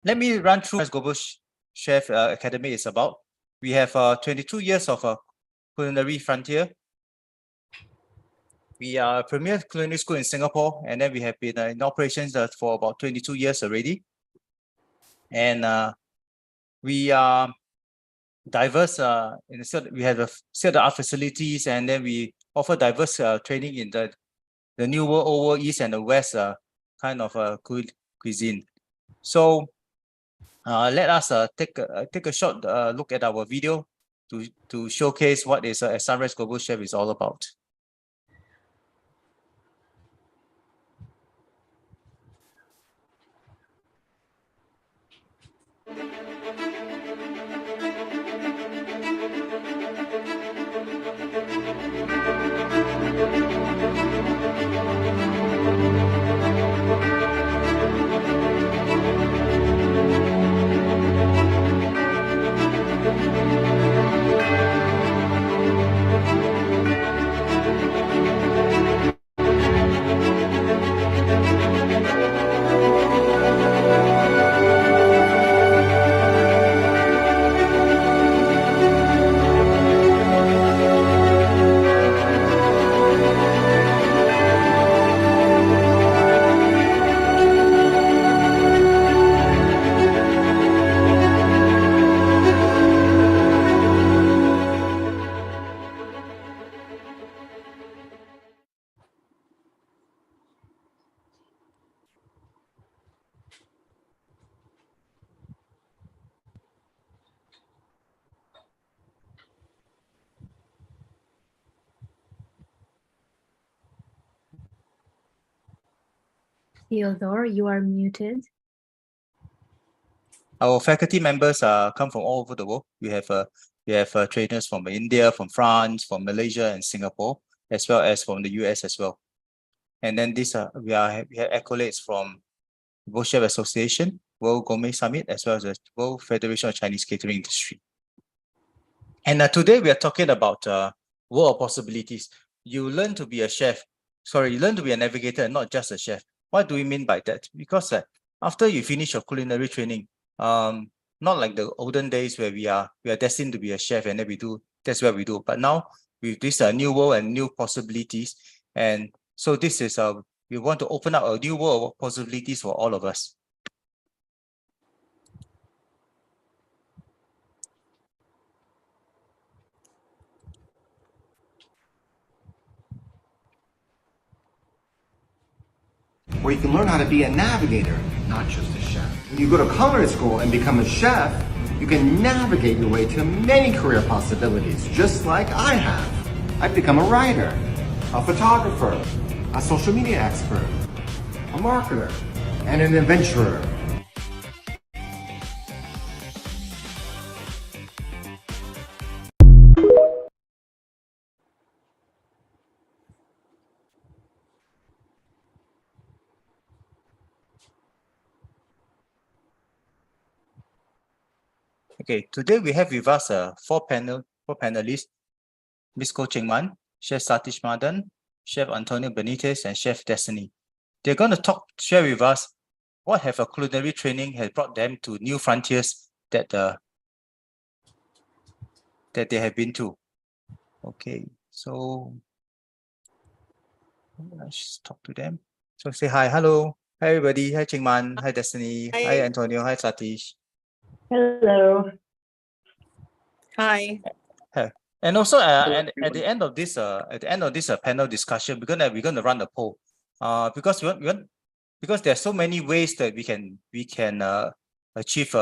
Let me run through what Global Chef Academy is about. We have 22 years of culinary frontier. We are a premier culinary school in Singapore, and then we have been in operations for about 22 years already. And we are diverse in the sense we have a state-of-the-art facilities, and then we offer diverse training in the New World, Old World, East and the West kind of cuisine. So let us take a short look at our video to showcase what is At-Sunrice Global Chef is all about. Theodore, you are muted. Our faculty members come from all over the world. We have trainers from India, from France, from Malaysia and Singapore, as well as from the US as well. And then we have accolades from World Chef Association, World Gourmet Summit, as well as the World Federation of Chinese Catering Industry. And today we are talking about world of possibilities. You learn to be a chef. Sorry, you learn to be a navigator and not just a chef. What do we mean by that? Because after you finish your culinary training, not like the olden days where we are destined to be a chef and then that's what we do. But now with this new world and new possibilities, and so this is we want to open up a new world of possibilities for all of us. Where you can learn how to be a navigator, not just a chef. When you go to culinary school and become a chef, you can navigate your way to many career possibilities, just like I have. I've become a writer, a photographer, a social media expert, a marketer, and an adventurer. Okay, today we have with us four panelists, Ms. Ko Cheng Man, Chef Satish Madan, Chef Antonio Benitez, and Chef Destiny. They're going to share with us what have a culinary training has brought them to new frontiers that they have been to. Okay, so let's just talk to them. So say hi, hello, hi everybody, hi Cheng Man, hi Destiny, hi Antonio, hi Satish. Hello. Hi. And also, and at the end of this panel discussion, we're gonna run a poll, because because there are so many ways that we can achieve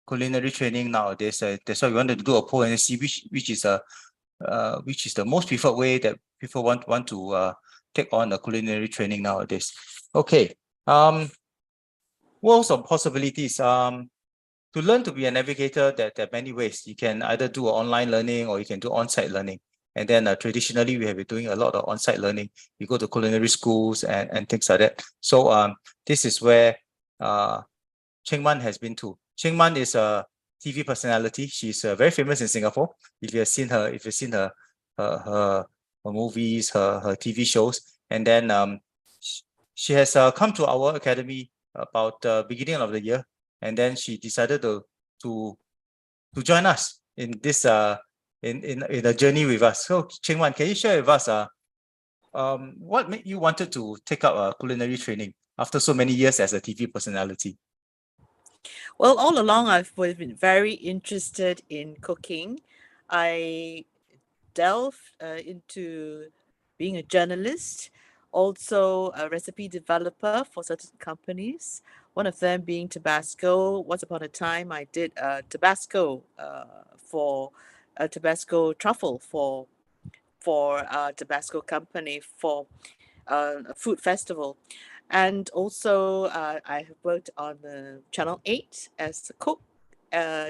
culinary training nowadays. That's why we wanted to do a poll and see which is the most preferred way that people want to take on the culinary training nowadays. Okay. Worlds of possibilities. To learn to be a navigator, there are many ways. You can either do online learning or you can do on-site learning. And then traditionally, we have been doing a lot of on-site learning. You go to culinary schools and things like that. So this is where Cheng Man has been to. Cheng Man is a TV personality. She's very famous in Singapore. If you've seen her movies, her TV shows. And then she has come to our academy about the beginning of the year. and then she decided to join us in this in a journey with us. So Cheng Wan, can you share with us what made you wanted to take up a culinary training after so many years as a TV personality? Well, all along I've been very interested in cooking. I delved into being a journalist, also a recipe developer for certain companies. One of them being Tabasco. Once upon a time, I did Tabasco for a Tabasco truffle for a Tabasco company for a food festival. And also, I have worked on Channel 8 as a cook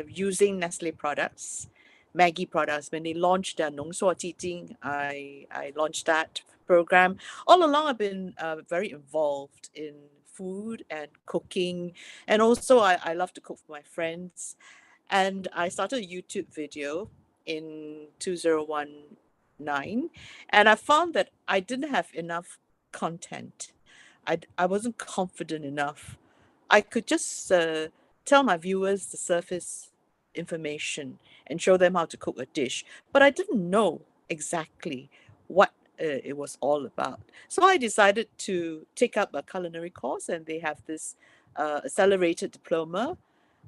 using Nestle products, Maggie products. When they launched their Nong Suo Ji Jing, I launched that program. All along, I've been very involved in food and cooking. And also, I love to cook for my friends. And I started a YouTube video in 2019, and I found that I didn't have enough content. I wasn't confident enough. I could just tell my viewers the surface information and show them how to cook a dish, but I didn't know exactly what it was all about. So I decided to take up a culinary course, and they have this accelerated diploma.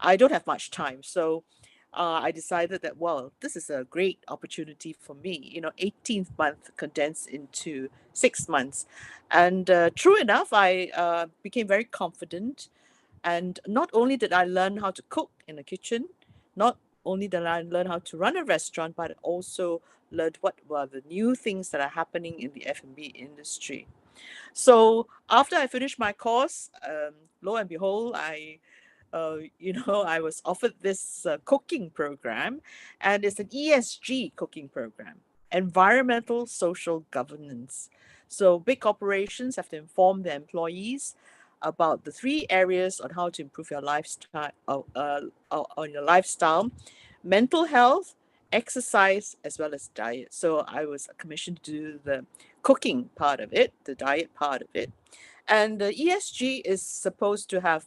I don't have much time, so I decided that, well, this is a great opportunity for me. 18th month condensed into 6 months, and true enough, I became very confident. And not only did I learn how to cook in the kitchen, not only did I learn how to run a restaurant, but I also learned what were the new things that are happening in the F&B industry. So after I finished my course, lo and behold, I was offered this cooking program, and it's an ESG cooking program, environmental social governance. So big corporations have to inform their employees about the 3 areas on how to improve your lifestyle, on your lifestyle: mental health, exercise, as well as diet. So I was commissioned to do the cooking part of it, the diet part of it. And the ESG is supposed to have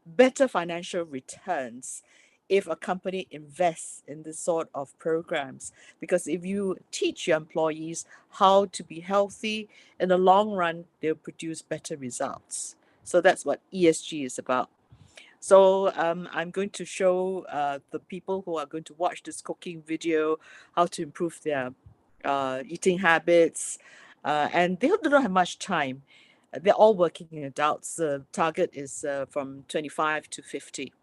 better financial returns if a company invests in this sort of programs. Because if you teach your employees how to be healthy, in the long run, they'll produce better results. So that's what ESG is about. So I'm going to show the people who are going to watch this cooking video how to improve their eating habits. And they don't have much time. They're all working adults. The target is from 25 to 50.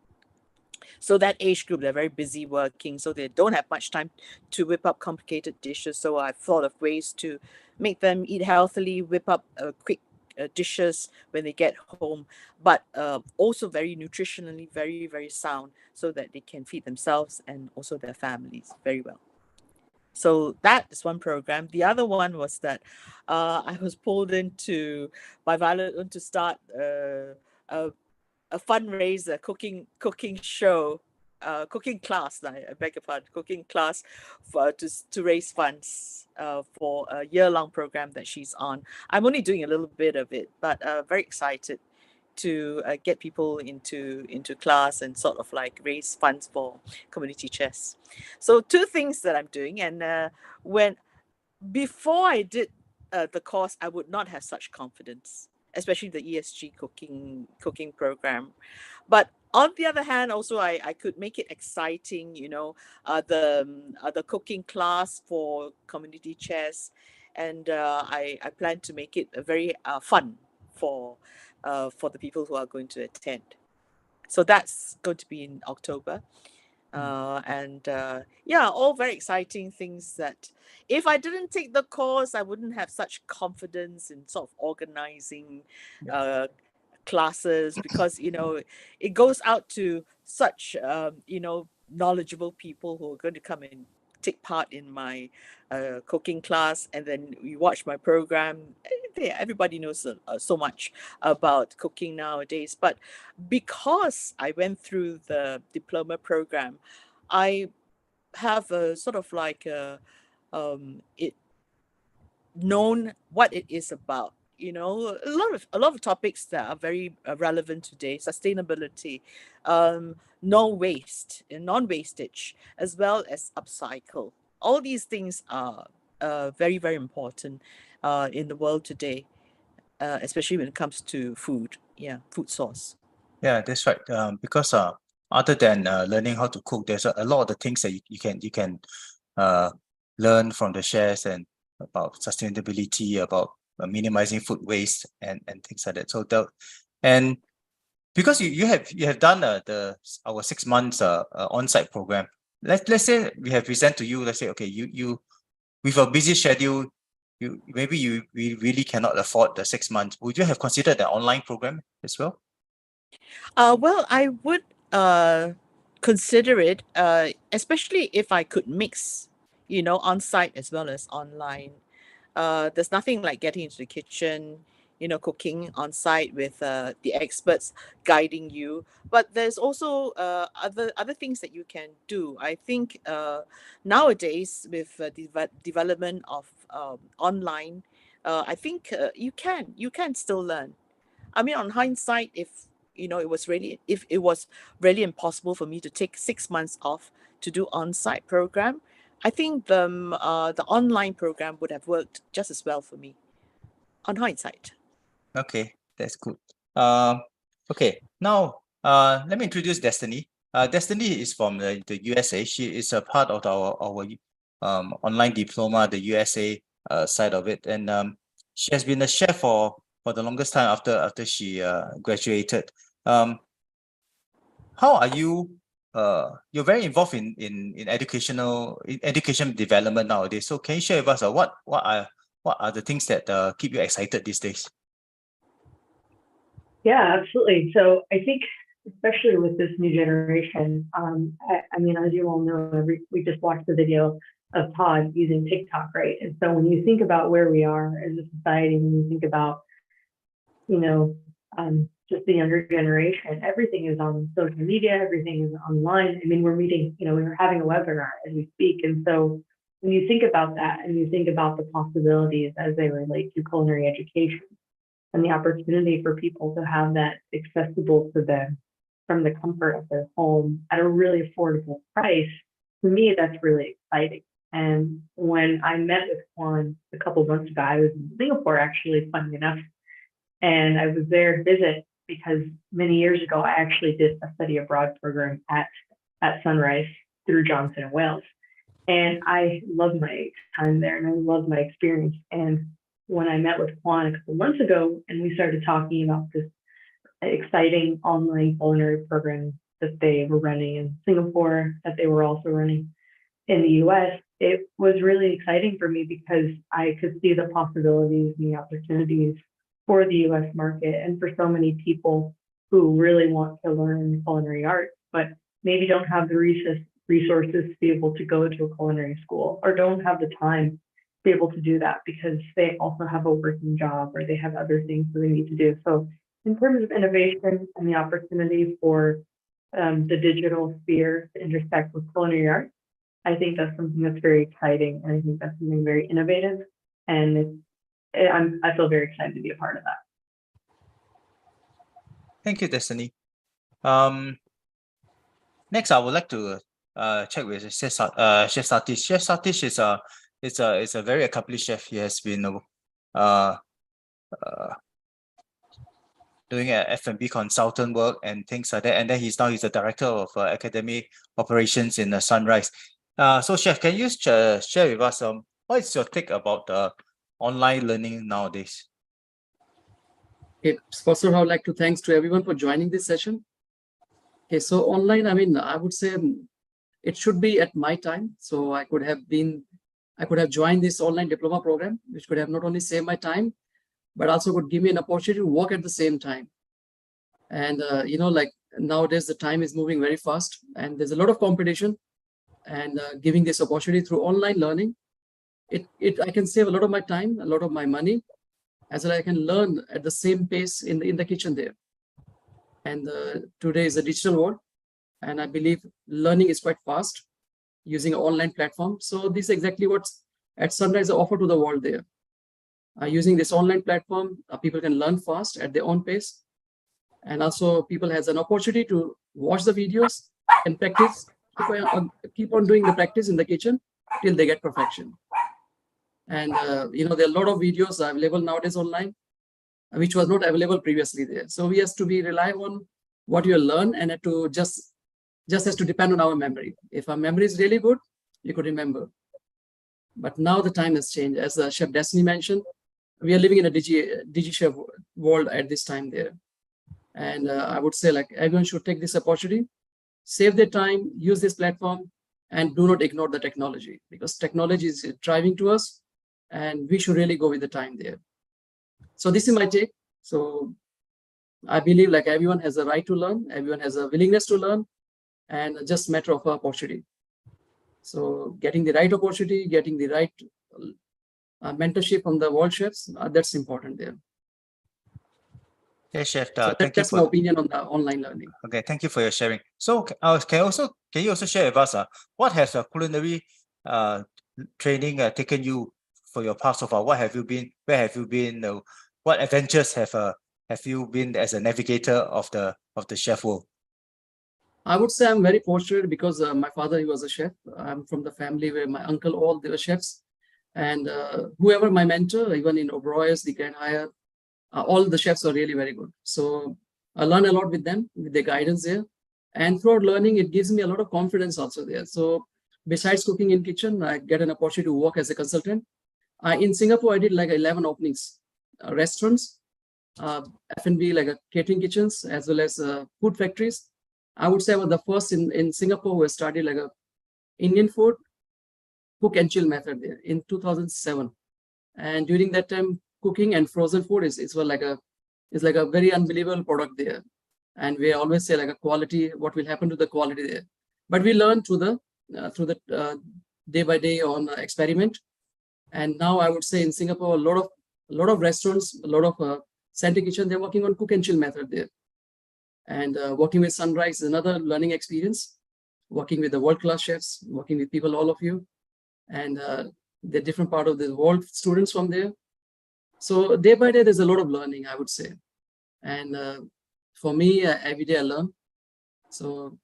So that age group, they're very busy working, so they don't have much time to whip up complicated dishes. So I've thought of ways to make them eat healthily, whip up quick dishes when they get home, but also very nutritionally, very, very sound, so that they can feed themselves and also their families very well. So that is one program. The other one was that I was pulled into by Violet to start a fundraiser, cooking show, cooking class. I beg your pardon, cooking class to raise funds for a year-long program that she's on. I'm only doing a little bit of it, but very excited to get people into class and sort of like raise funds for community chefs. So 2 things that I'm doing, and when before I did the course, I would not have such confidence, especially the ESG cooking program. But on the other hand, also I could make it exciting, the cooking class for community chefs, and I plan to make it a very fun for the people who are going to attend. So that's going to be in October. Yeah, all very exciting things that if I didn't take the course, I wouldn't have such confidence in sort of organizing classes, because it goes out to such knowledgeable people who are going to come and take part in my cooking class, and then you watch my program. Everybody knows so much about cooking nowadays, but because I went through the diploma program, I have a sort of like it known what it is about. a lot of topics that are very relevant today: sustainability, non-wastage, as well as upcycle. All these things are very, very important in the world today, especially when it comes to food. Yeah, food source. Yeah, that's right. Because other than learning how to cook, there's a lot of the things that you can learn from the chefs and about sustainability, about minimizing food waste and things like that. So and because you have done our 6 months on-site program. Let's say we have present to you. Let's say, okay, you with a busy schedule, we really cannot afford the 6 months. Would you have considered the online program as well? Well, I would consider it, especially if I could mix, on site as well as online. There's nothing like getting into the kitchen, cooking on site with the experts guiding you. But there's also other things that you can do. I think nowadays with development of online, I think you can still learn. I mean, on hindsight, if it was really impossible for me to take 6 months off to do on-site program, I think the online program would have worked just as well for me. On hindsight. Okay, that's good. Okay, now let me introduce Destiny. Destiny is from the USA. She is a part of our online diploma, the USA side of it, and she has been a chef for the longest time after she graduated. How are you? You're very involved in education development nowadays. So can you share with us what are the things that keep you excited these days? Yeah, absolutely. So I think, especially with this new generation, I mean, as you all know, we just watched the video of Todd using TikTok, right? And so when you think about where we are as a society, when you think about, just the younger generation, everything is on social media, everything is online. I mean, we're meeting, we were having a webinar as we speak. And so when you think about that and you think about the possibilities as they relate to culinary education and the opportunity for people to have that accessible to them from the comfort of their home at a really affordable price, to me, that's really exciting. And when I met with Juan a couple of months ago, I was in Singapore, actually, funny enough, and I was there to visit because many years ago, I actually did a study abroad program at At-Sunrice through Johnson & Wales. And I loved my time there and I loved my experience. And when I met with Juan a couple months ago and we started talking about this exciting online culinary program that they were running in Singapore, that they were also running in the US, it was really exciting for me because I could see the possibilities and the opportunities for the US market and for so many people who really want to learn culinary arts, but maybe don't have the resources to be able to go to a culinary school or don't have the time to be able to do that because they also have a working job or they have other things that they need to do. So in terms of innovation and the opportunity for the digital sphere to intersect with culinary arts, I think that's something that's very exciting. And I think that's something very innovative. And I feel very excited to be a part of that. Thank you, Destiny. Next, I would like to check with Chef Satish. Chef Satish is a very accomplished chef. He has been doing F&B consultant work and things like that. And then he's the director of academic operations in Sunrice. So, Chef, can you share with us what is your take about online learning nowadays? Okay, first of all, I would like to thanks to everyone for joining this session. Okay, so online, I mean, I would say it should be at my time. So I could have joined this online diploma program, which could have not only saved my time, but also could give me an opportunity to work at the same time. And, like nowadays, the time is moving very fast and there's a lot of competition, and giving this opportunity through online learning, I can save a lot of my time, a lot of my money, as well as I can learn at the same pace in the kitchen there. And today is a digital world, and I believe learning is quite fast using an online platform. So this is exactly what At-Sunrice offer to the world there. Using this online platform, people can learn fast at their own pace. And also people has an opportunity to watch the videos and practice, keep on doing the practice in the kitchen till they get perfection. And there are a lot of videos available nowadays online, which was not available previously there. So we have to be rely on what you learn, and to just has to depend on our memory. If our memory is really good, you could remember. But now the time has changed. As Chef Destiny mentioned, we are living in a DigiChef world at this time there. And I would say like everyone should take this opportunity, save their time, use this platform, and do not ignore the technology, because technology is driving to us and we should really go with the time there. So this is my take. So I believe like everyone has a right to learn, everyone has a willingness to learn, and just matter of opportunity. So getting the right opportunity, getting the right mentorship from the world chefs, that's important there. Yes, Chef. So Thank you that's my opinion on the online learning. Okay, thank you for your sharing. So, can you also share with us what has culinary training taken you for your past so far? What have you been? Where have you been? What adventures have you been as a navigator of the chef world? I would say I'm very fortunate because my father, he was a chef. I'm from the family where my uncle, all they were chefs, and whoever my mentor, even in Oberoi, the Grand Hyatt, all the chefs are really very good. So I learn a lot with them, with their guidance there. And throughout learning, it gives me a lot of confidence also there. So besides cooking in kitchen, I get an opportunity to work as a consultant. In Singapore, I did like 11 openings, restaurants, F&B, like catering kitchens, as well as food factories. I would say I was the first in Singapore who started like a Indian food cook and chill method there in 2007. And during that time, cooking and frozen food is like a very unbelievable product there. And we always say like a quality, what will happen to the quality there. But we learn through the day by day on experiment. And now I would say in Singapore, a lot of restaurants, a lot of center kitchen, they're working on cook and chill method there. And working with At-Sunrice is another learning experience. Working with the world-class chefs, working with people, all of you, and the different part of the world, students from there. So day by day, there's a lot of learning, I would say. And for me, every day I learn. So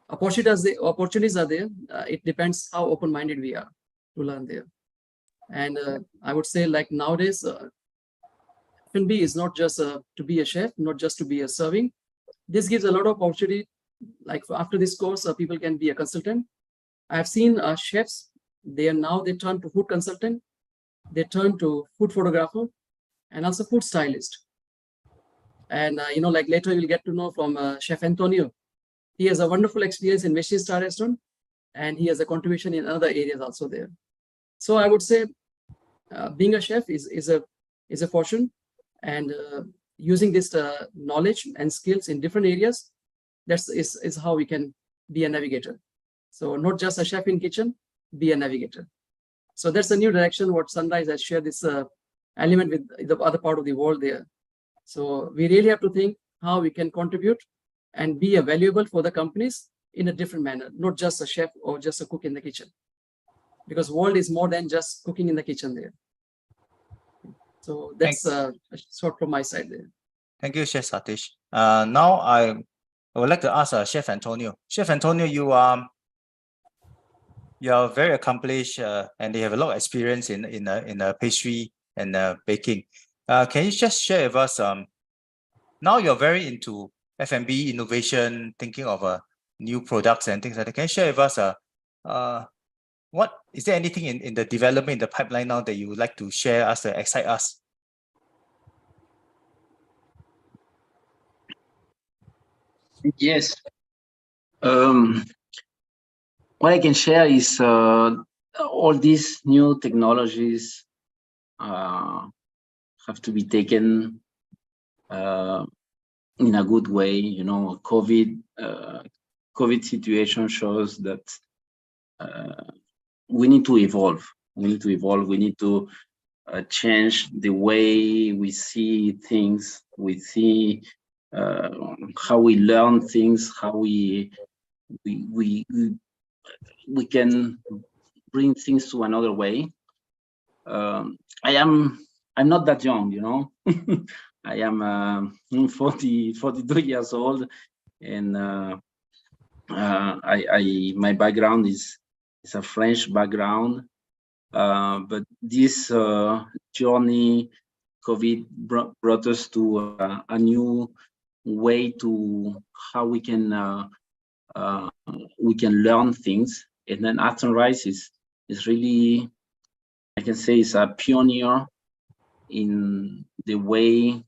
opportunities are there. It depends how open-minded we are to learn there. And I would say like nowadays, F&B is not just to be a chef, not just to be a serving. This gives a lot of opportunity. Like after this course, people can be a consultant. I've seen chefs, they turn to food consultant, they turn to food photographer, and also food stylist. And like later you'll get to know from Chef Antonio. He has a wonderful experience in Michelin star restaurant, and he has a contribution in other areas also there. So I would say being a chef is a fortune, and using this knowledge and skills in different areas, is how we can be a navigator. So not just a chef in kitchen, be a navigator. So that's a new direction what At-Sunrice has shared this element with the other part of the world there. So we really have to think how we can contribute and be valuable for the companies in a different manner, not just a chef or just a cook in the kitchen. Because world is more than just cooking in the kitchen there. So that's short from my side there. Thank you, Chef Satish. Now I would like to ask Chef Antonio. Chef Antonio, you are very accomplished and you have a lot of experience in pastry and baking. Can you just share with us? Now you're very into F&B innovation, thinking of new products and things like that. Can you share with us? What is there anything in the development in the pipeline now that you would like to share us, excite us? Yes. What I can share is all these new technologies have to be taken in a good way. You know, COVID situation shows that we need to evolve. We need to evolve. We need to change the way we see things. We see how we learn things, how we can bring things to another way. I am I'm not that young, you know. I am 42 years old, and my background is a French background, but this journey, COVID brought us to a new way to how we can learn things, and then At-Sunrice is really, I can say, is a pioneer in the way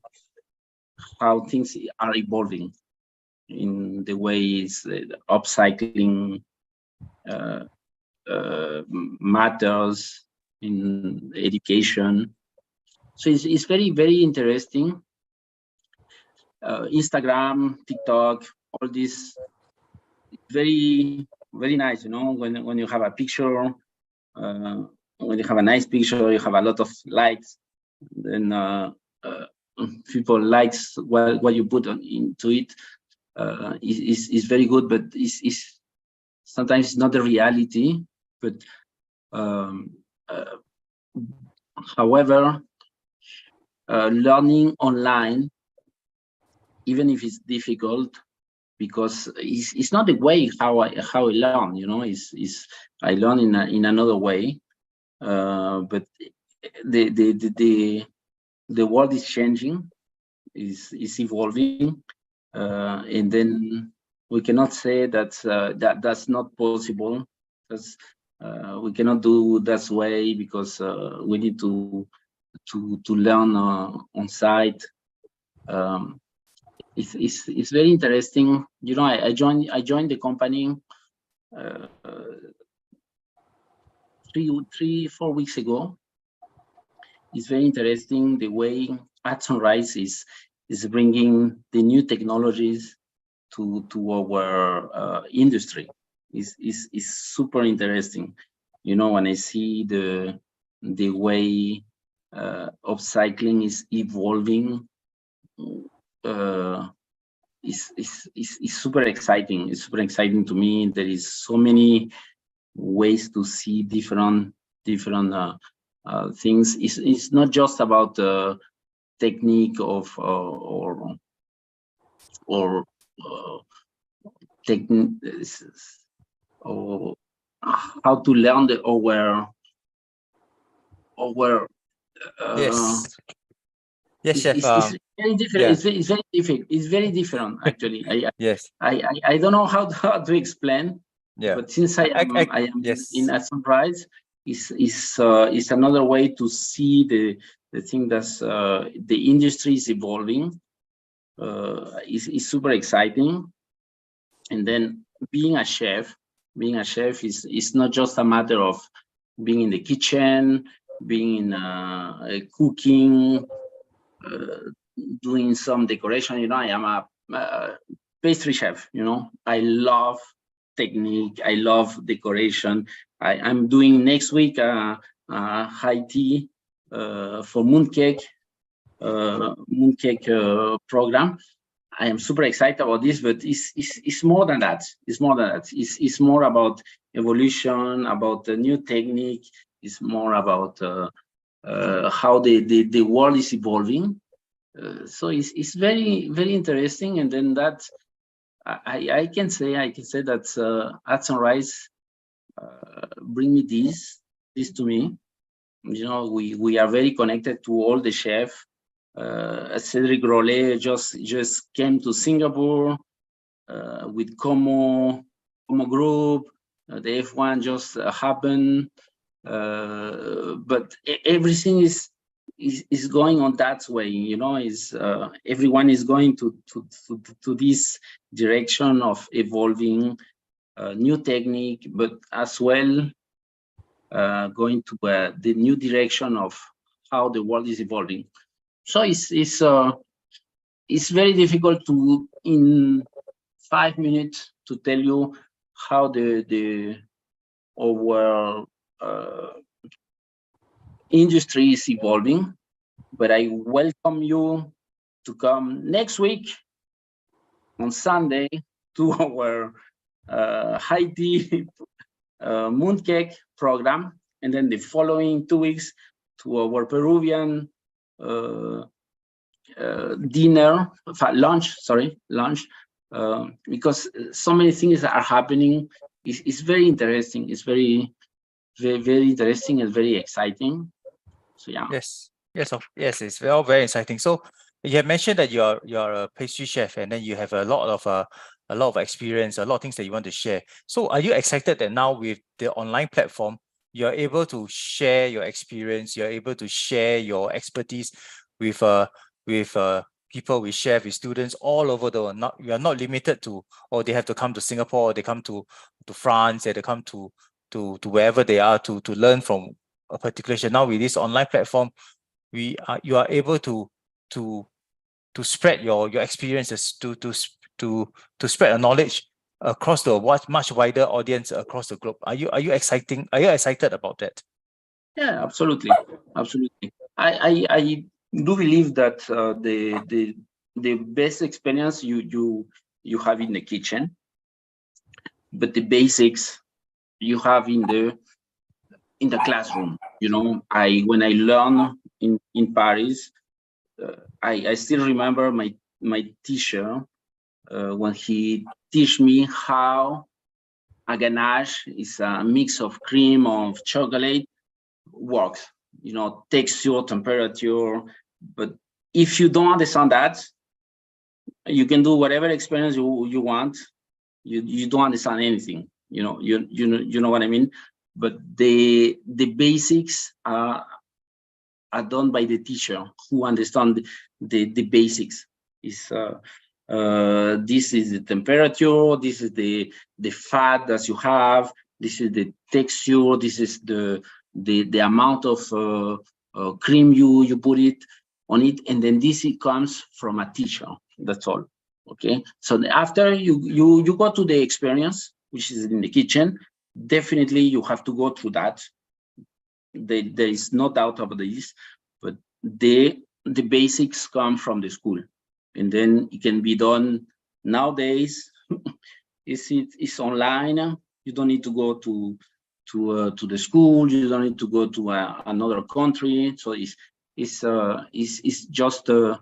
how things are evolving, in the ways upcycling matters in education. So it's very, very interesting. Instagram, TikTok, all this, very, very nice, you know, when you have a picture, when you have a nice picture, you have a lot of likes, then people likes what you put into it. Is very good, but is sometimes it's not the reality. But however, learning online, even if it's difficult, because it's not the way how I learn, you know, I learn in another way, but the world is changing, is evolving, and then we cannot say that that's not possible, because we cannot do that way, because we need to learn on site. It's very interesting, you know. I joined the company 4 weeks ago. It's very interesting the way At-Sunrice is bringing the new technologies to our industry. Is super interesting, you know, when I see the way upcycling is evolving. It's super exciting. It's super exciting to me. There is so many ways to see different things. It's not just about technique of or how to learn our yes, chef. It's very different. Yeah. It's very different. It's very different, actually. Yes. I don't know how to explain. Yeah. But since I am yes. in At-Sunrice, is another way to see the thing that's the industry is evolving. Is super exciting. And then being a chef is not just a matter of being in the kitchen, being in cooking, doing some decoration. You know, I am a pastry chef. You know, I love technique, I love decoration. I'm doing next week high tea for mooncake program. I am super excited about this, but it's more than that. It's more than that. It's more about evolution, about the new technique. It's more about how the world is evolving. So it's very, very interesting. And then that I can say that At-Sunrice bring me this to me. You know, we are very connected to all the chefs. Cedric Rollet just came to Singapore with Como Group. The F1 just happened, but everything is going on that way. You know, everyone is going to this direction of evolving new technique, but as well going to the new direction of how the world is evolving. So it's very difficult to in 5 minutes to tell you how our industry is evolving, but I welcome you to come next week on Sunday to our high tea mooncake program, and then the following 2 weeks to our Peruvian dinner, lunch, because so many things are happening. It's very interesting. It's very, very, very interesting and very exciting. So yeah. Yes, yes, it's all very exciting. So you have mentioned that you're a pastry chef, and then you have a lot of experience, a lot of things that you want to share. So are you excited that now with the online platform, you're able to share your experience, you're able to share your expertise with people, with chefs, with students all over the world? You are not limited to, or they have to come to Singapore, or they come to France, or they come to wherever they are to learn from a particular chef. Now with this online platform, you are able to spread your experiences, to spread your knowledge across the much wider audience across the globe. Are you excited about that? Yeah, absolutely. I do believe that the best experience you have in the kitchen, but the basics you have in the classroom. When I learned in Paris, I still remember my teacher when he teach me how a ganache is a mix of cream of chocolate works. Texture, temperature. But if you don't understand that, you can do whatever experience you want. You don't understand anything. You know what I mean. But the basics are done by the teacher who understand the basics. This is the temperature. This is the fat that you have. This is the texture. This is the amount of cream you put it on it, and then this comes from a teacher. That's all. Okay. So after you go to the experience, which is in the kitchen, definitely you have to go through that. There is no doubt about this, but the basics come from the school, and then it can be done nowadays. It's online. You don't need to go to the school. You don't need to go to another country. So it's just a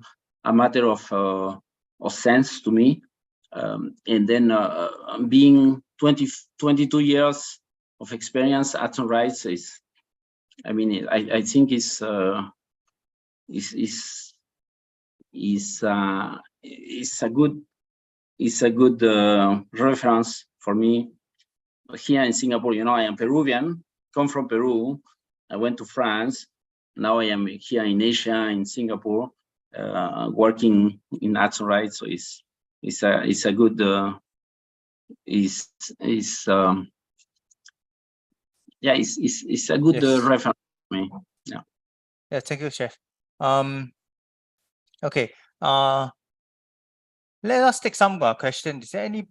matter of sense to me. And then being 22 years of experience at Sunrice is, I think is a good reference for me. Here in Singapore, I am Peruvian, come from Peru. I went to France. Now I am here in Asia, in Singapore, working in At-Sunrice. So it's a good it's a good Yes. reference for me. Yeah, thank you, Chef. Okay. Let us take some questions. Is there any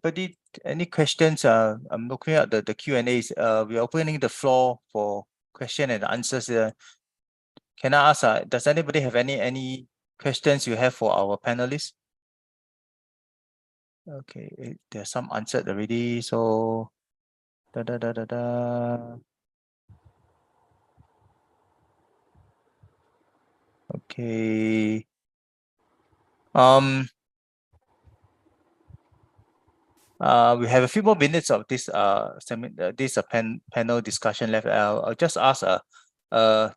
questions? I'm looking at the Q&As. We're opening the floor for question and answers. Can I ask, does anybody have any questions you have for our panelists? Okay, there's some answered already. So, Okay. We have a few more minutes of this panel discussion left. I'll just ask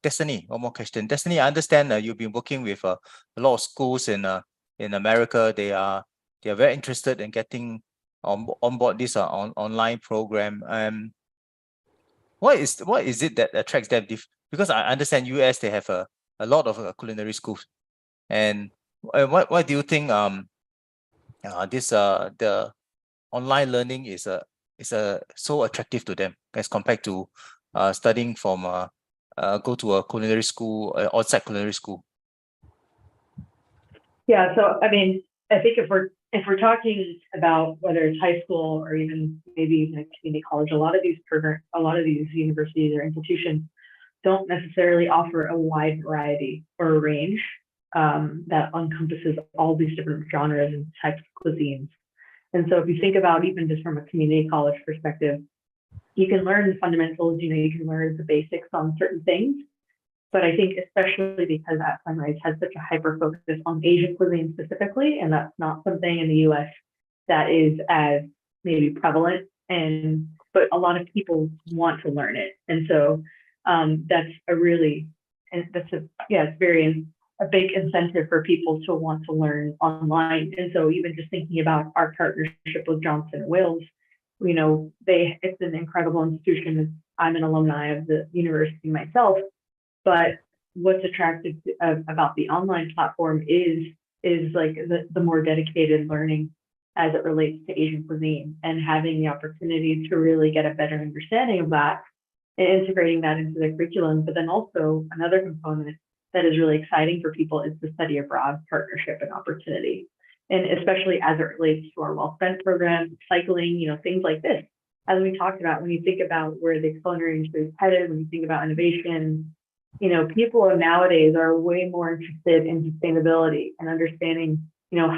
Destiny one more question. Destiny, I understand you've been working with a lot of schools in America. They are very interested in getting on board this online program. What is it that attracts them? Because I understand US, they have a lot of culinary schools, and why do you think the online learning is so attractive to them as compared to studying from go to a culinary school, outside culinary school? Yeah, so I think if we're talking about whether it's high school or even maybe even a community college, a lot of these universities or institutions don't necessarily offer a wide variety or a range that encompasses all these different genres and types of cuisines. And so if you think about even just from a community college perspective, you can learn the fundamentals, you can learn the basics on certain things, But I think especially because At-Sunrice has such a hyper focus on Asian cuisine specifically, and that's not something in the US that is as maybe prevalent, but a lot of people want to learn it. And so that's it's very a big incentive for people to want to learn online. And so even just thinking about our partnership with Johnson & Wales, it's an incredible institution. I'm an alumni of the university myself, but what's attractive about the online platform is like the more dedicated learning as it relates to Asian cuisine, and having the opportunity to really get a better understanding of that and integrating that into the curriculum. But then also another component that is really exciting for people is the study abroad partnership and opportunity. And especially as it relates to our well spent program, cycling, things like this. As we talked about, when you think about where the culinary industry is headed, when you think about innovation, people nowadays are way more interested in sustainability and understanding,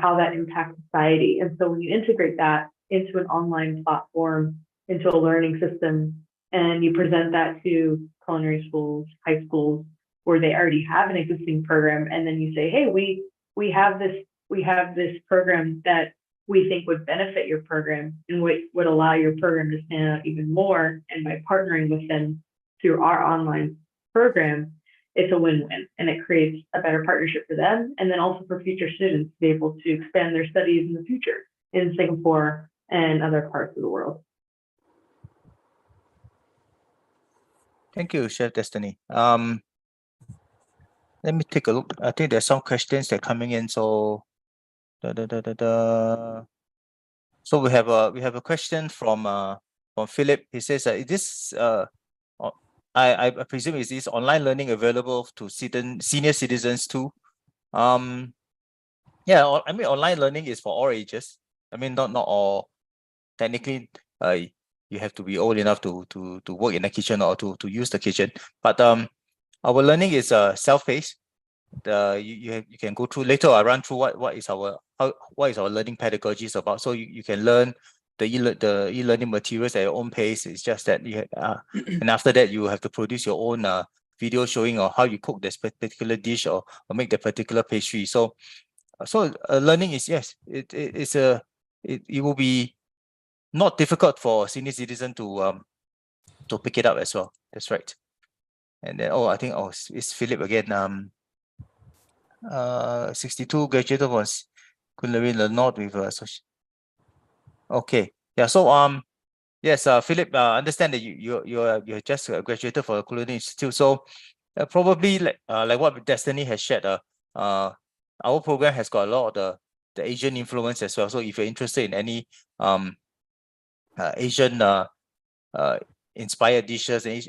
how that impacts society. And so when you integrate that into an online platform, into a learning system, and you present that to culinary schools, high schools, where they already have an existing program, and then you say, hey, we have this program that we think would benefit your program and would allow your program to stand out even more. And by partnering with them through our online program, it's a win-win, and it creates a better partnership for them, and then also for future students to be able to expand their studies in the future in Singapore and other parts of the world. Thank you, Chef Destiny. Let me take a look. I think there's some questions that are coming in. So, so we have a question from Philip. He says, "Is this I presume is this online learning available to senior citizens too?" Yeah, I mean, online learning is for all ages. I mean, not all. Technically, you have to be old enough to work in the kitchen or to use the kitchen. But our learning is self-paced. You can go through later. I run through what is our learning pedagogies about. So you can learn the e-learning materials at your own pace. It's just that and after that you have to produce your own video showing how you cook this particular dish or make the particular pastry. So learning is, yes, it will be not difficult for senior citizen to pick it up as well. That's right. And then I think it's Philip again. 62 graduated was culinary in the north with okay. Yeah. So yes, Philip, understand that you just graduated for the Culinary Institute. So probably like what Destiny has shared, our program has got a lot of the Asian influence as well. So if you're interested in any Asian inspired dishes and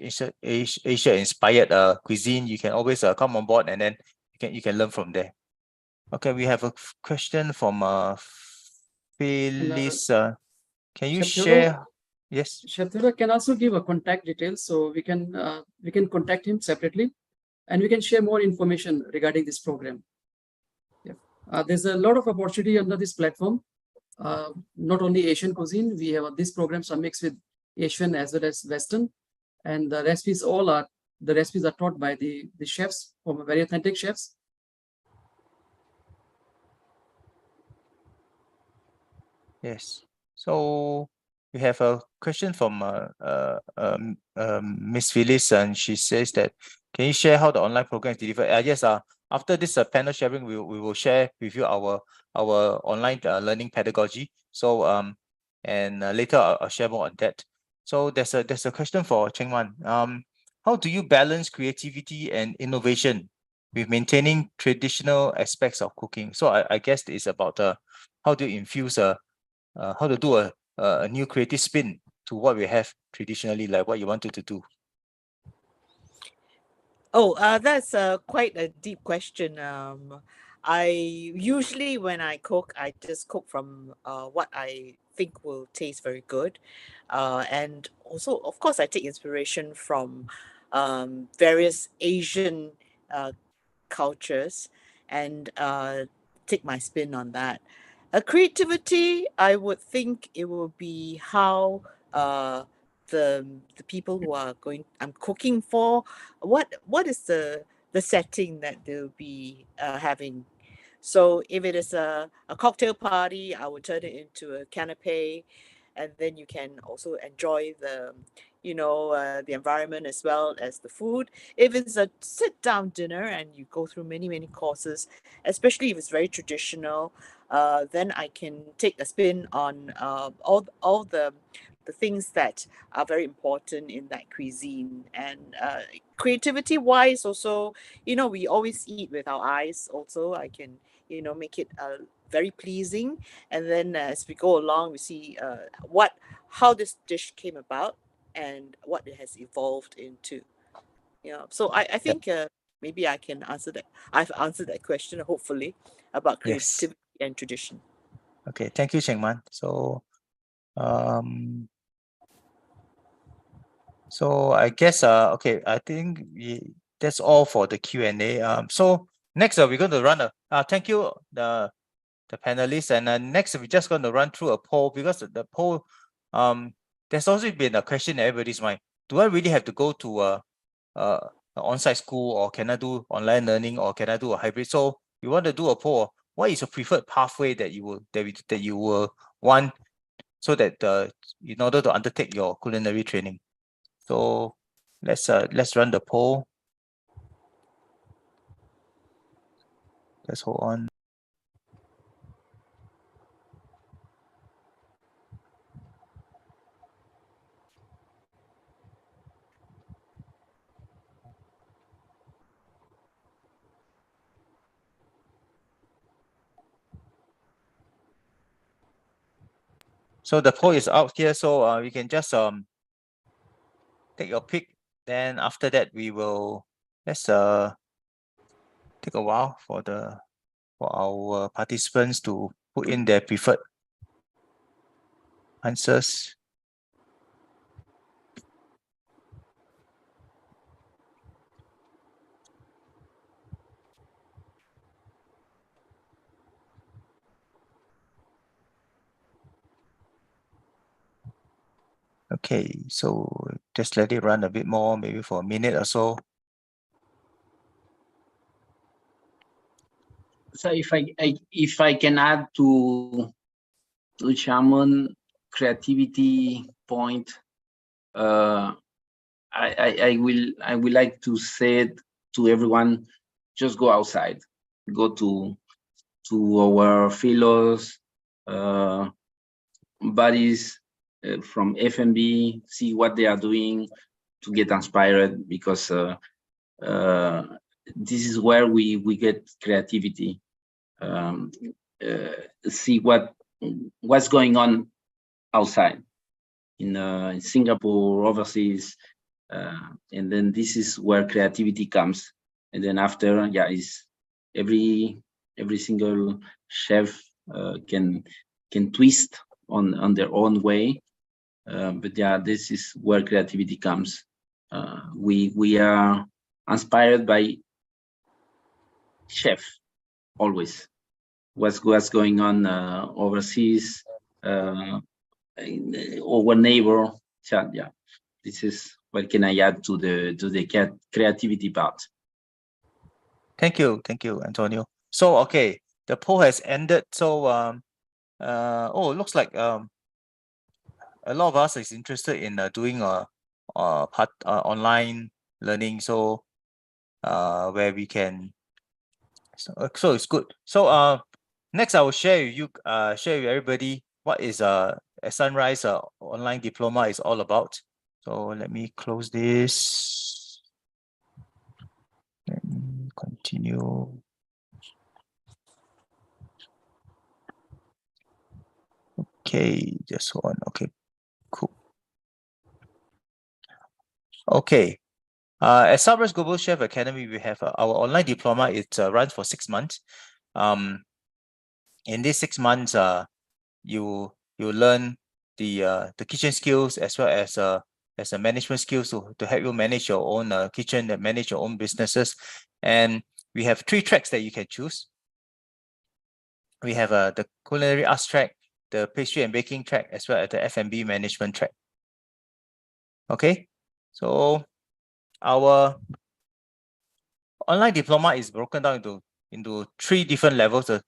Asia inspired cuisine, you can always come on board, and then you can learn from there. Okay, we have a question from Phyllis. Can you share? Yes. Chef Theodore can also give a contact details, so we can contact him separately, and we can share more information regarding this program. Yeah. There's a lot of opportunity under this platform. Not only Asian cuisine, we have these programs are mixed with Asian as well as Western, and the recipes are taught by the chefs, from very authentic chefs. Yes. So we have a question from Miss Phyllis, and she says that, can you share how the online program is delivered? Yes. After this panel sharing, we will share with you our online learning pedagogy. So and later I'll share more on that. So there's a question for Cheng Wan. How do you balance creativity and innovation with maintaining traditional aspects of cooking? So I guess it's about how do you infuse how to do a new creative spin to what we have traditionally, like what you wanted to do. That's quite a deep question. I usually, when I cook, I just cook from what I think will taste very good. And also, of course, I take inspiration from various Asian cultures and take my spin on that. Creativity, I would think it will be how the people who I'm cooking for, what is the the setting that they'll be having. So if it is a cocktail party, I would turn it into a canapé, and then you can also enjoy the, the environment as well as the food. If it's a sit-down dinner and you go through many courses, especially if it's very traditional, then I can take a spin on all the things that are very important in that cuisine. And creativity wise also, we always eat with our eyes also. I can make it very pleasing, and then as we go along we see how this dish came about and what it has evolved into. So I Yeah. think maybe I can answer that. I've answered that question, hopefully, about Yes. creativity and tradition. Okay. Thank you, Cheng Man. So I guess okay, I think that's all for the Q&A. So next we're going to run a thank you the panelists, and next we're just going to run through a poll, because the poll there's also been a question in everybody's mind. Do I really have to go to an on-site school, or can I do online learning, or can I do a hybrid? So we want to do a poll. What is your preferred pathway that you will want, so that in order to undertake your culinary training? So let's run the poll. Let's hold on. So the poll is out here, so you can just take your pick. Then after that, we will let's take a while for our participants to put in their preferred answers. Okay, so just let it run a bit more, maybe for a minute or so. So if I can add to Shaman creativity point, I will like to say to everyone, just go outside, go to our fellows, buddies from F&B, see what they are doing to get inspired, because this is where we get creativity. See what's going on outside in Singapore, overseas, and then this is where creativity comes. And then after, is every single chef can twist on their own way, but this is where creativity comes. We are inspired by chef always. What's going on overseas, in our neighbor. This is what can I add to the creativity part. Thank you, Antonio. So okay, the poll has ended. So looks like a lot of us is interested in doing online learning. So where we can. So it's good. So next I will share with everybody what is At-Sunrice online diploma is all about. So let me close this. Let me continue. Okay, just one. Okay, cool. Okay. At-Sunrice GlobalChef Academy, we have our online diploma. It runs for 6 months. In these 6 months, you learn the kitchen skills, as well as a management skills to help you manage your own kitchen and manage your own businesses. And we have 3 tracks that you can choose. We have the culinary arts track, the pastry and baking track, as well as the F&B management track. Okay, so our online diploma is broken down into 3 different levels: the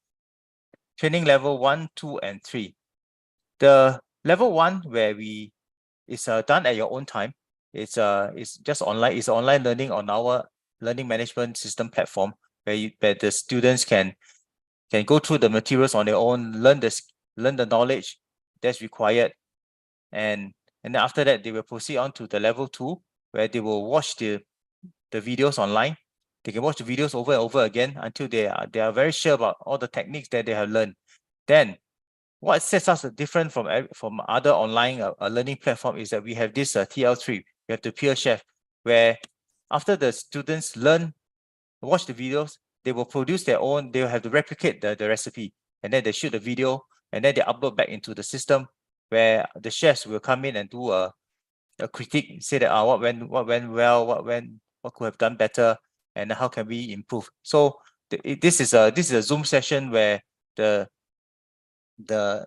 training level 1, 2, and 3. The level 1, where it's done at your own time. It's just online. It's online learning on our learning management system platform, where the students can go through the materials on their own, learn the knowledge that's required, and then after that they will proceed on to the level 2, where they will watch the videos online. They can watch the videos over and over again until they are very sure about all the techniques that they have learned. Then what sets us different from other online learning platform is that we have this TL3. We have the peer chef, where after the students watch the videos, they will produce their own. They will have to replicate the recipe, and then they shoot the video, and then they upload back into the system, where the chefs will come in and do a critique, say that what went well, what could have done better, and how can we improve. So this is a Zoom session where the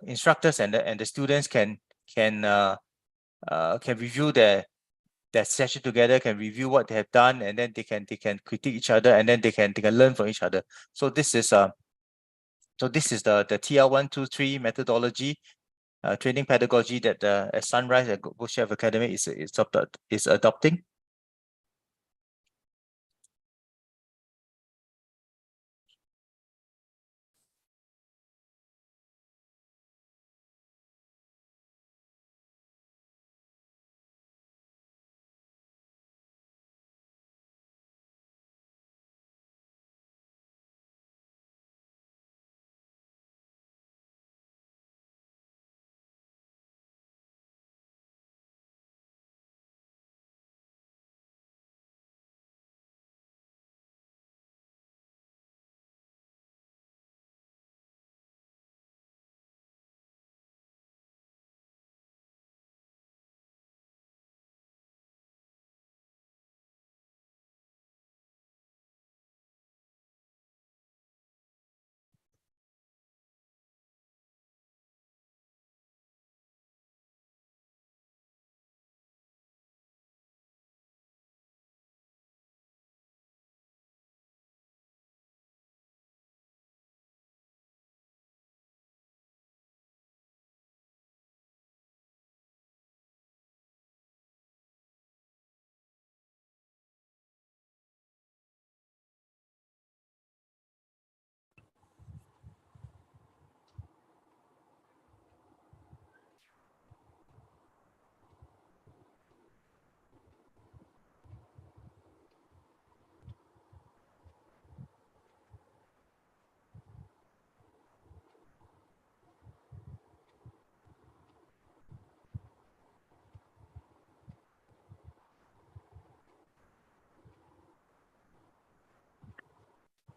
instructors and the students can review their session together, can review what they have done, and then they can critique each other, and then they can learn from each other. So this is the TL 1, 2, 3 methodology, training pedagogy that At-Sunrice at GlobalChef Academy is adopting.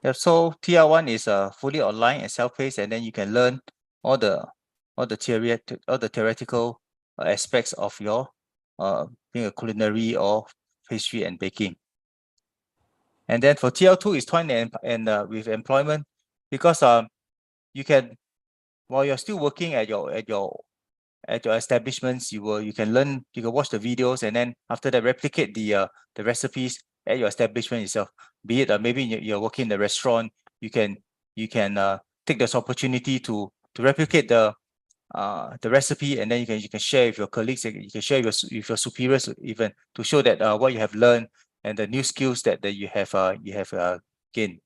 Yeah, so TR1 is fully online and self-paced, and then you can learn all the theoretical aspects of your being a culinary or pastry and baking. And then for TL2 is toy and with employment, because you can, while you're still working at your establishments, you can learn, you can watch the videos, and then after that replicate the recipes at your establishment itself. Be it maybe you're working in the restaurant, you can take this opportunity to replicate the recipe, and then you can share with your colleagues, you can share with your superiors, even to show that what you have learned and the new skills that you have gained.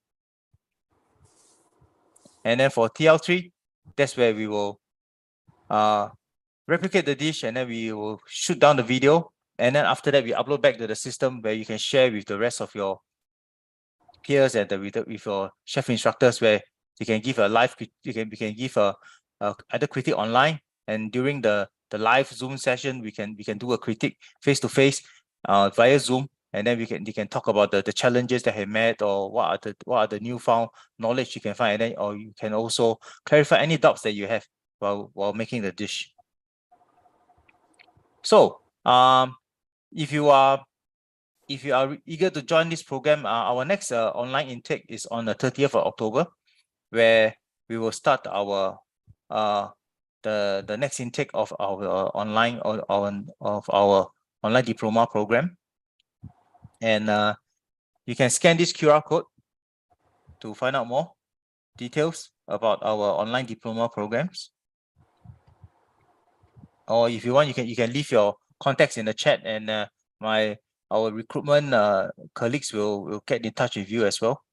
And then for TL3, that's where we will replicate the dish, and then we will shoot down the video, and then after that we upload back to the system, where you can share with the rest of your peers and with your chef instructors, where you can give a live, you can give either critique online, and during the live Zoom session we can do a critique face to face via Zoom, and then they can talk about the challenges that have met, or what are the newfound knowledge you can find, and then or you can also clarify any doubts that you have while making the dish. So if you are eager to join this program, our next online intake is on the 30th of October, where we will start our the next intake of our online online diploma program. And You can scan this QR code to find out more details about our online diploma programs. Or if you want, you can leave your contacts in the chat, and our recruitment colleagues will get in touch with you as well.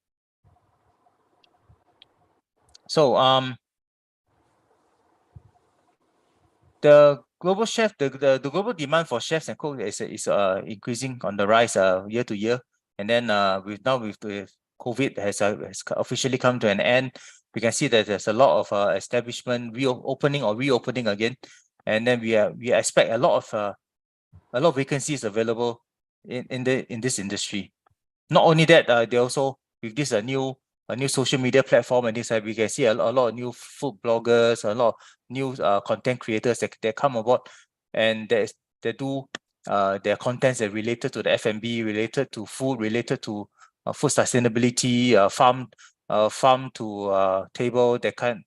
So the global chef, the global demand for chefs and cooks is increasing on the rise year to year. And then with COVID has officially come to an end, we can see that there's a lot of establishment reopening again, and then we expect a lot of vacancies available in this industry. Not only that, they also with this a new social media platform, and this we can see a lot of new food bloggers, a lot of new content creators that come aboard, and they do their contents that related to the F&B, related to food, related to food sustainability, farm to table, that kind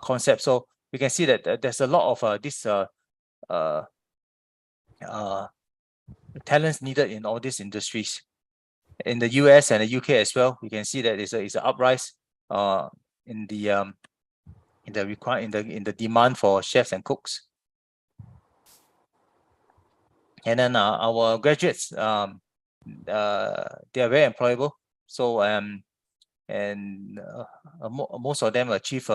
concept. So we can see that there's a lot of this talents needed in all these industries. In the US and the UK as well, we can see that it's an uprise in the demand for chefs and cooks. And then our graduates, they are very employable. So most of them achieve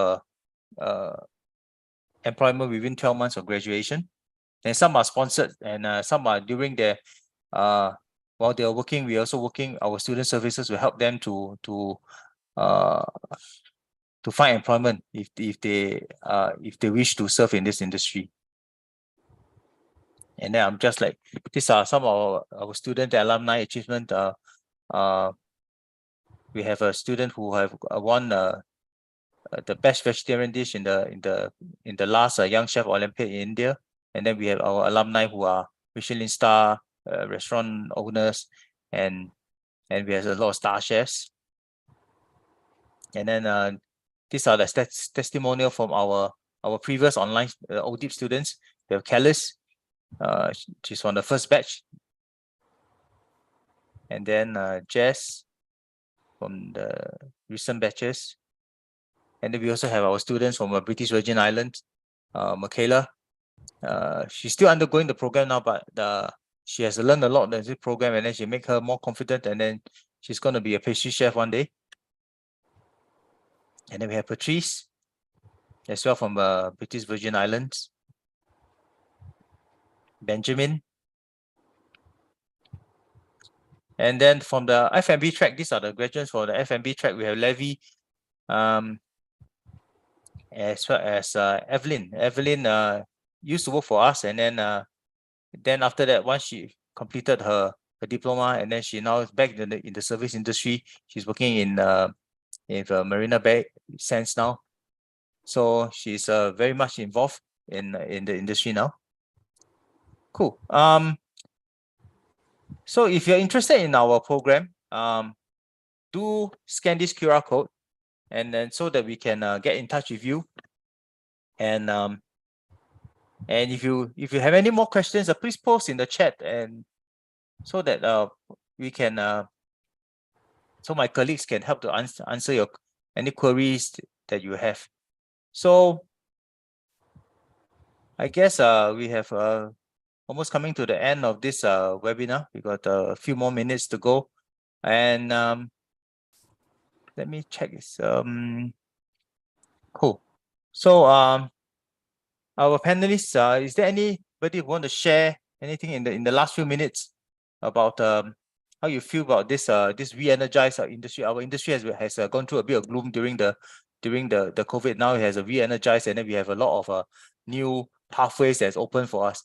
employment within 12 months of graduation. And some are sponsored, and some are during their while they are working. We are also working. Our student services will help them to find employment if they wish to serve in this industry. And then I'm just like, these are some of our student alumni achievement. We have a student who have won the best vegetarian dish in the last Young Chef Olympiad in India. And then we have our alumni who are Michelin star restaurant owners, and we have a lot of star chefs. And then these are the testimonial from our previous online ODIP students. We have Kellis, she's from the first batch, and then Jess from the recent batches. And then we also have our students from British Virgin Islands, Michaela. She's still undergoing the program now, but she has learned a lot in this program, and then she make her more confident, and then she's going to be a pastry chef one day. And then we have Patrice as well from British Virgin Islands. Benjamin. And then from the F&B track, these are the graduates for the F&B track. We have Levy, as well as Evelyn. Evelyn used to work for us, and then after that, once she completed her diploma, and then she now is back in the service industry. She's working in Marina Bay Sands now, so she's very much involved in the industry now. Cool. So if you're interested in our program, do scan this QR code, and then so that we can get in touch with you. And if you have any more questions, please post in the chat, and so that we can so my colleagues can help to answer your any queries that you have. So I guess we have almost coming to the end of this webinar. We got a few more minutes to go, and let me check this. Cool. So our panelists, is there anybody who want to share anything in the last few minutes about how you feel about this this re-energized industry? Our industry has gone through a bit of gloom during the COVID. Now it has a re-energized, and then we have a lot of new pathways that's open for us.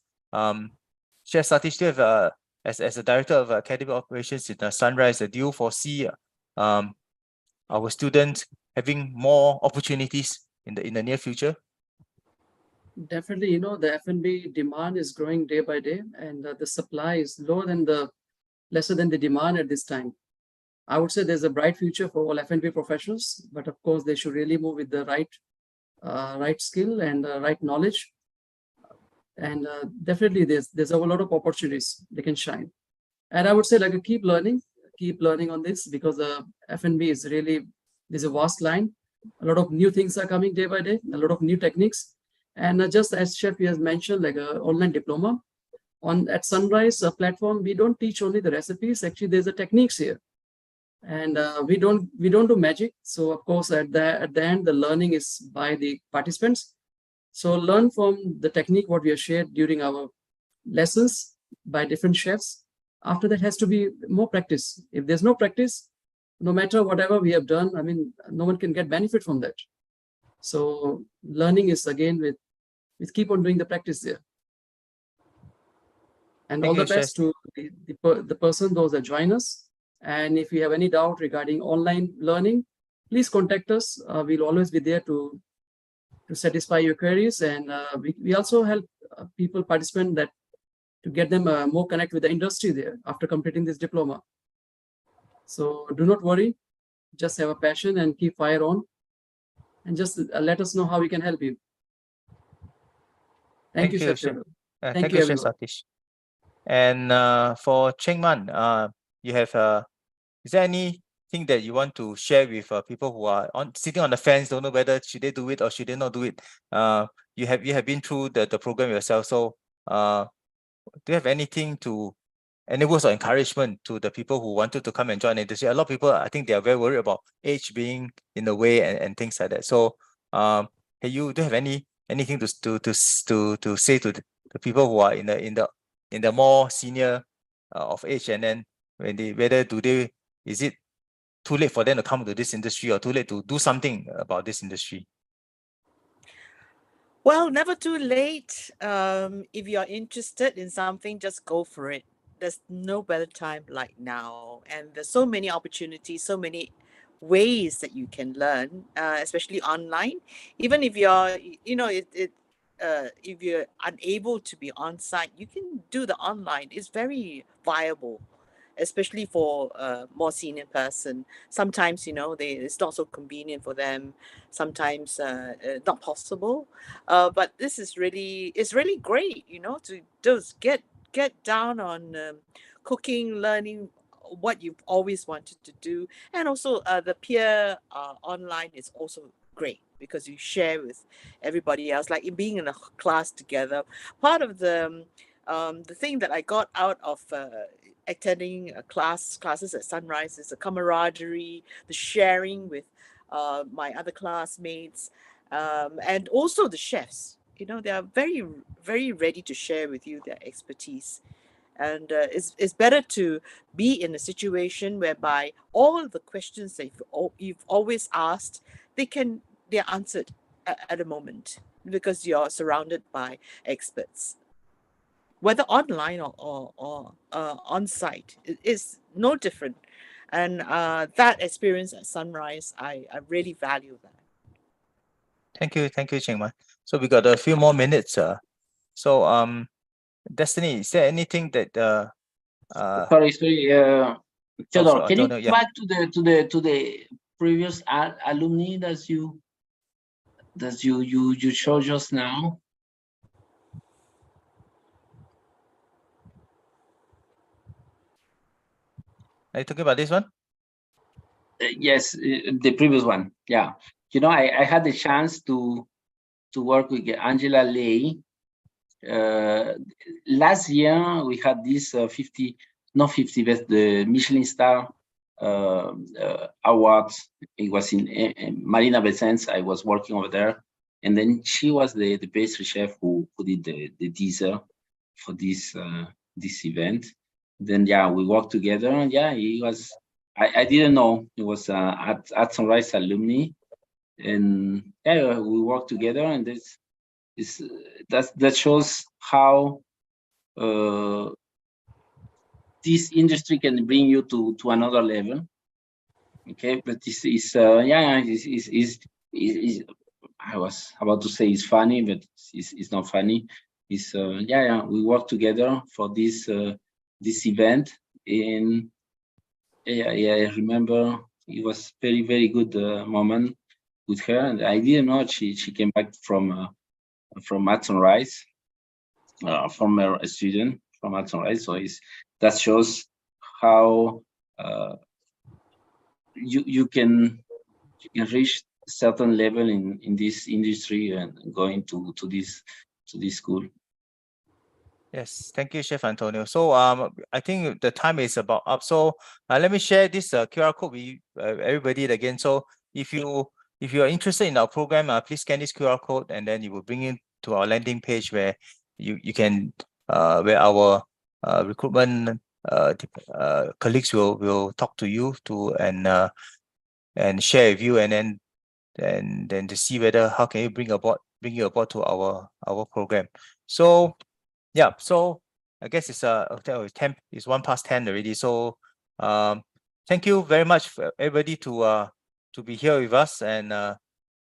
Chef Satish, do you have as a director of academic operations in Sunrise, do you foresee our students having more opportunities in the near future? Definitely, the F&B demand is growing day by day, and the supply is lesser than the demand at this time. I would say there's a bright future for all F&B professionals, but of course they should really move with the right skill and right knowledge. And definitely there's a lot of opportunities they can shine. And I would say, like, keep learning, keep learning on this, because the F&B is really, there's a vast line. A lot of new things are coming day by day, a lot of new techniques. And just as Chef has mentioned, like an online diploma on At-Sunrice platform, we don't teach only the recipes. Actually, there's a techniques here, and we don't do magic. So of course, at the end, the learning is by the participants. So learn from the technique what we have shared during our lessons by different chefs. After that has to be more practice. If there's no practice, no matter whatever we have done, I mean, no one can get benefit from that. So learning is again with keep on doing the practice there. And Thank all you, the best to the person, those that join us. And if you have any doubt regarding online learning, please contact us. We'll always be there to satisfy your queries. And we also help people participate that to get them more connect with the industry there after completing this diploma. So do not worry, just have a passion and keep fire on, and just let us know how we can help you. Thank you, Chef. Thank you, Chef everyone. Satish. And for Cheng Man, you have is there anything that you want to share with people who are sitting on the fence, don't know whether should they do it or should they not do it? You have been through the program yourself, so do you have any words of encouragement to the people who wanted to come and join the industry? A lot of people, I think they are very worried about age being in the way and things like that. So do you have anything to say to the people who are in the more senior of age, and then is it too late for them to come to this industry or too late to do something about this industry? Well, never too late. If you're interested in something, just go for it. There's no better time like now. And there's so many opportunities, so many ways that you can learn, especially online. Even if you're, if you're unable to be on site, you can do the online. It's very viable, especially for a more senior person. Sometimes, it's not so convenient for them. Sometimes not possible. But this is it's really great, to just get down on cooking, learning what you've always wanted to do. And also the peer online is also great because you share with everybody else, like being in a class together. Part of the thing that I got out of attending classes at Sunrice is the camaraderie, the sharing with my other classmates, and also the chefs. They are very, very ready to share with you their expertise. And it's better to be in a situation whereby all the questions that you've always asked, they're answered at a moment, because you're surrounded by experts. Whether online or on site, it is no different. And that experience at Sunrice, I really value that. Thank you, Cheng Man. So we got a few more minutes. So Destiny, is there anything that Sorry, Theodore, can you Antonio, go back to the previous alumni that you showed just now? are you talking about this one? Yes, the previous one. Yeah, I had the chance to work with Angela Lay. Last year we had this 50, not 50, but the Michelin star awards. It was in Marina Besens. I was working over there, and then she was the pastry chef who did the dessert for this event. Then we worked together, and he was. I didn't know he was At-Sunrice alumni, and we worked together, and that shows how this industry can bring you to another level. Okay, but I was about to say it's funny, but it's not funny. It's we worked together for this event, and I remember it was very, very good moment with her, and I didn't know she came back from At-Sunrice, from a student from At-Sunrice. So that shows how you can reach certain level in this industry and going to this school. Yes, thank you, Chef Antonio. So I think the time is about up. So let me share this QR code with everybody again. So if you are interested in our program, please scan this QR code, and then you will bring it to our landing page where you can where our recruitment colleagues will talk to you and share with you, and then to see whether how can you bring you aboard to our program. So yeah, so I guess it's 10, it's 1:10 already. So thank you very much for everybody to be here with us, and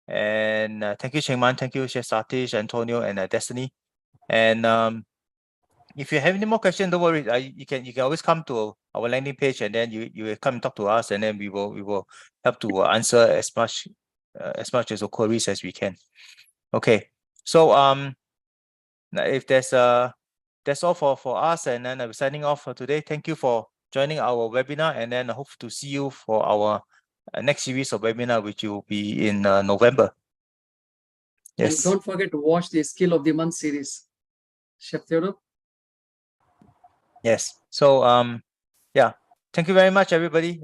thank you, Cheng Man, thank you, Chef Satish, Antonio, and Destiny. And if you have any more questions, don't worry. You can always come to our landing page, and then you will come and talk to us, and then we will help to answer as much as your queries as we can. Okay, so if there's that's all for us, and then I'm signing off for today. Thank you for joining our webinar, and then I hope to see you for our next series of webinar, which will be in November. Yes. And don't forget to watch the Skill of the Month series. Chef Theodore? Yes. So yeah. Thank you very much, everybody.